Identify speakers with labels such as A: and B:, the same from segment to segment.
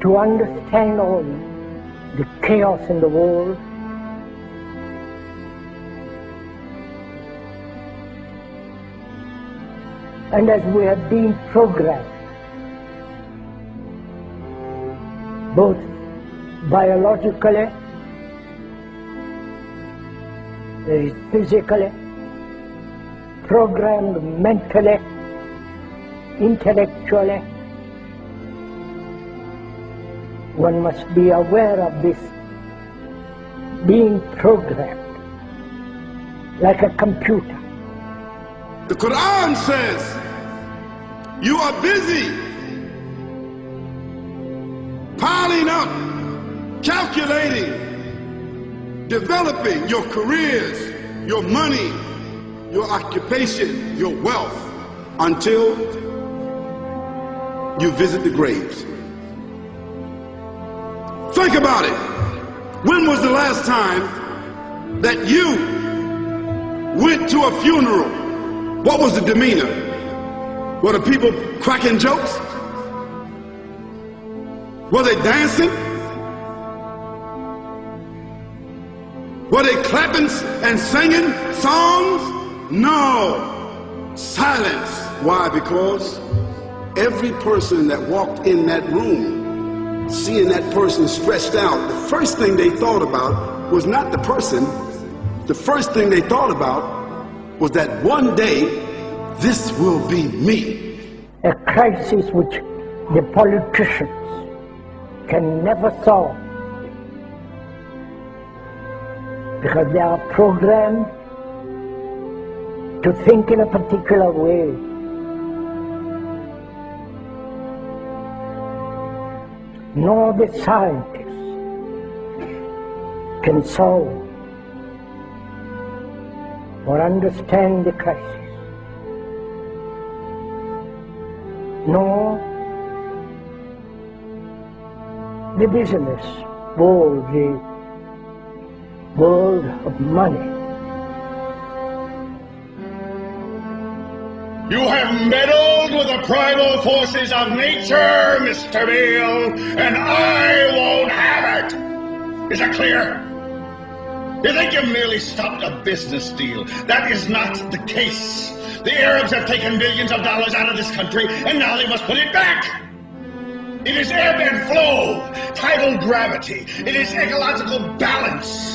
A: to understand all the chaos in the world, and as we have been programmed, both biologically, physically, programmed mentally, intellectually, one must be aware of this being programmed like a computer.
B: The Quran says you are busy piling up, calculating, developing your careers, your money, your occupation, your wealth, until you visit the graves. Think about it. When was the last time that you went to a funeral? What was the demeanor? Were the people cracking jokes? Were they dancing? Were they clapping and singing songs? No. Silence. Why? Because every person that walked in that room, seeing that person stretched out, the first thing they thought about was not the person. The first thing they thought about was that one day, this will be me.
A: A crisis which the politicians can never solve, because they are programmed to think in a particular way. Nor the scientists can solve or understand the crisis, nor the business world, the world of money.
C: You have meddled with the primal forces of nature, Mr. Beale, and I won't have it. Is that clear? You think you merely stopped a business deal? That is not the case. The Arabs have taken billions of dollars out of this country, and now they must put it back. It is ebb and flow, tidal gravity. It is ecological balance.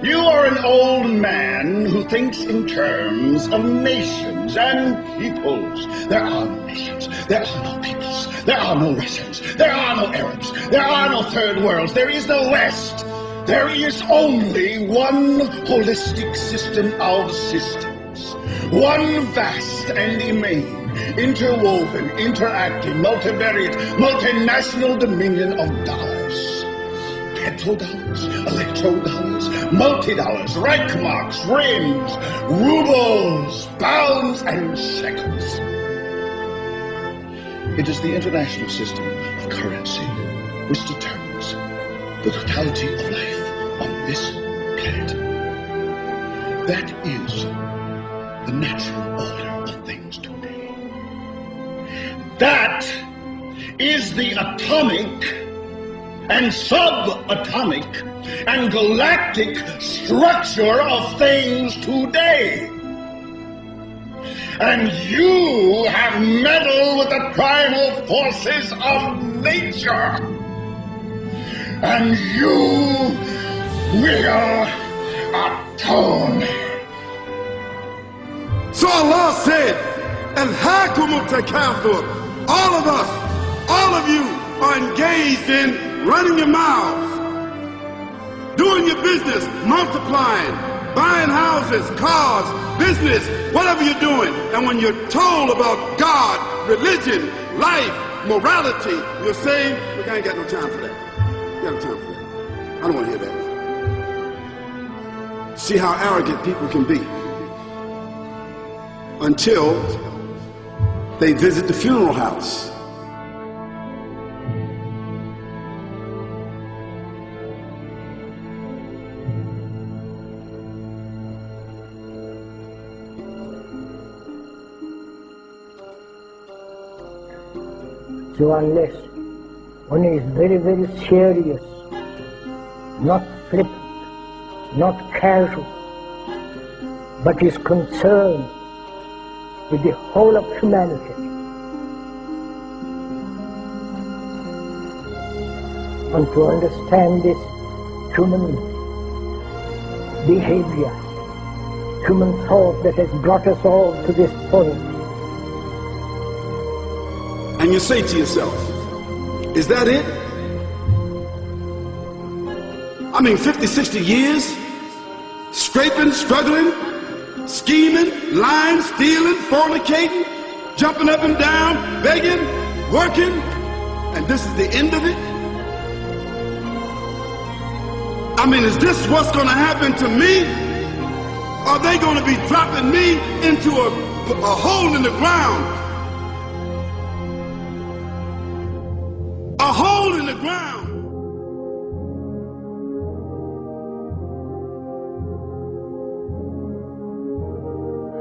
C: You are an old man who thinks in terms of nations and peoples. There are no nations. There are no peoples. There are no Russians. There are no Arabs. There are no third worlds. There is no West. There is only one holistic system of systems. One vast and immane, interwoven, interacting, multivariate, multinational dominion of dollars. Petrodollars, electrodollars, multi-dollars, Reichmarks, rims, rubles, pounds, and shekels. It is the international system of currency which determines the totality of life on this planet. That is the natural order of things today. That is the atomic and subatomic and galactic structure of things today. And you have meddled with the primal forces of nature. And you will atone.
B: So Allah said, Al-Hakum Takathur. All of us, all of you are engaged in running your mouths, doing your business, multiplying, buying houses, cars, business, whatever you're doing. And when you're told about God, religion, life, morality, you're saying, look, I ain't got no time for that. I ain't got no time for that. I don't want to hear that. See how arrogant people can be until they visit the funeral house.
A: So unless one is very, very serious, not flippant, not casual, but is concerned with the whole of humanity. And to understand this human behavior, human thought that has brought us all to this point.
B: And you say to yourself, is that it? I mean, 50, 60 years, scraping, struggling, scheming, lying, stealing, fornicating, jumping up and down, begging, working, and this is the end of it? I mean, is this what's going to happen to me? Are they going to be dropping me into a hole in the ground? A hole in the ground.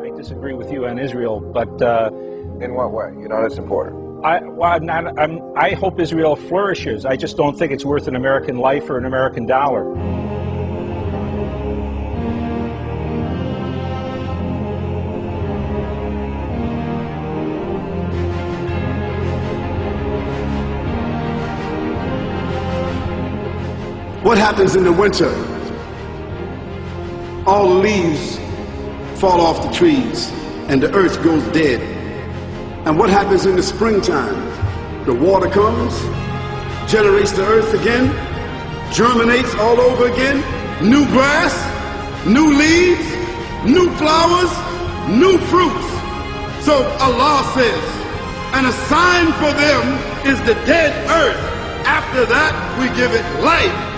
D: I disagree with you on Israel, but
E: in what way? You know, that's important.
D: I hope Israel flourishes. I just don't think it's worth an American life or an American dollar.
B: What happens in the winter? All the leaves fall off the trees and the earth goes dead. And what happens in the springtime? The water comes, generates the earth again, germinates all over again, new grass, new leaves, new flowers, new fruits. So Allah says, and a sign for them is the dead earth. After that, we give it life.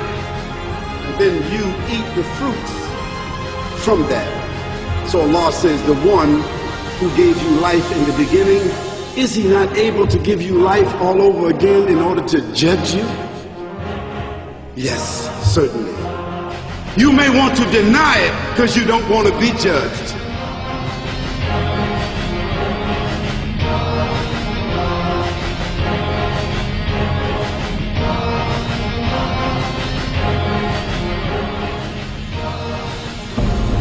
B: And then you eat the fruits from that. So Allah says, the one who gave you life in the beginning, is he not able to give you life all over again in order to judge you? Yes, certainly. You may want to deny it because you don't want to be judged.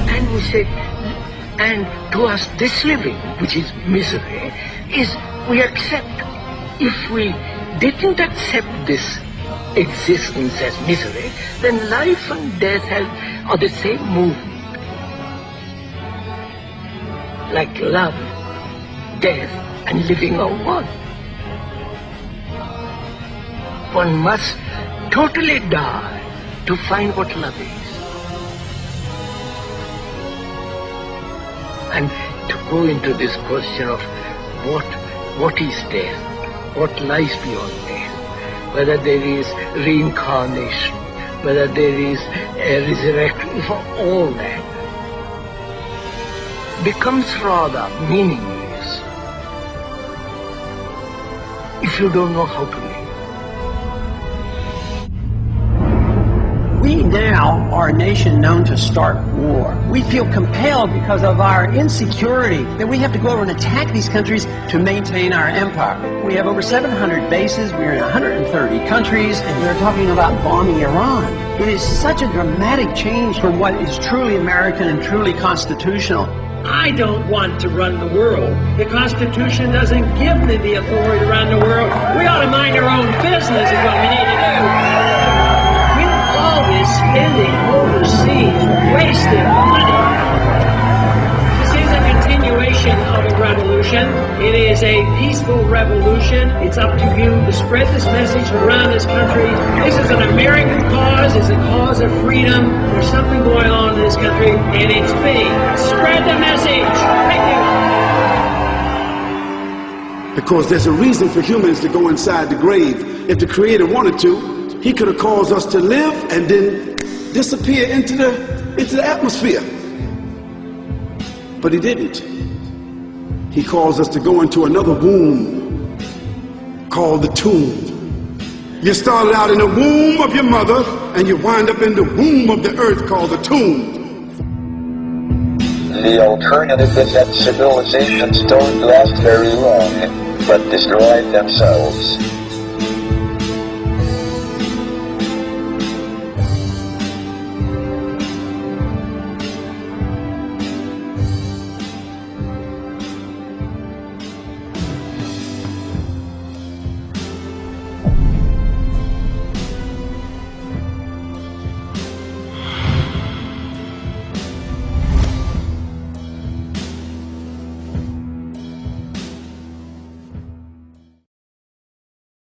A: And we said, and to us this living, which is misery, is we accept. If we didn't accept this existence as misery, then life and death are the same movement. Like love, death, and living are one. One must totally die to find what love is. And to go into this question of what is death, what lies beyond death, whether there is reincarnation, whether there is a resurrection, for all that becomes rather meaningless if you don't know how to live.
F: We now are a nation known to start war. We feel compelled because of our insecurity that we have to go over and attack these countries to maintain our empire. We have over 700 bases, we're in 130 countries, and we're talking about bombing Iran. It is such a dramatic change from what is truly American and truly constitutional. I don't want to run the world. The Constitution doesn't give me the authority to run the world. We ought to mind our own business is what we need to do. Always spending overseas, wasting money. This is a continuation of a revolution. It is a peaceful revolution. It's up to you to spread this message around this country. This is an American cause. It's a cause of freedom. There's something going on in this country, and it's big. Spread the message. Thank you.
B: Because there's a reason for humans to go inside the grave. If the Creator wanted to, He could have caused us to live and then disappear into the atmosphere. But He didn't. He caused us to go into another womb called the tomb. You started out in the womb of your mother and you wind up in the womb of the earth called the tomb.
G: The alternative is that civilizations don't last very long, but destroy themselves.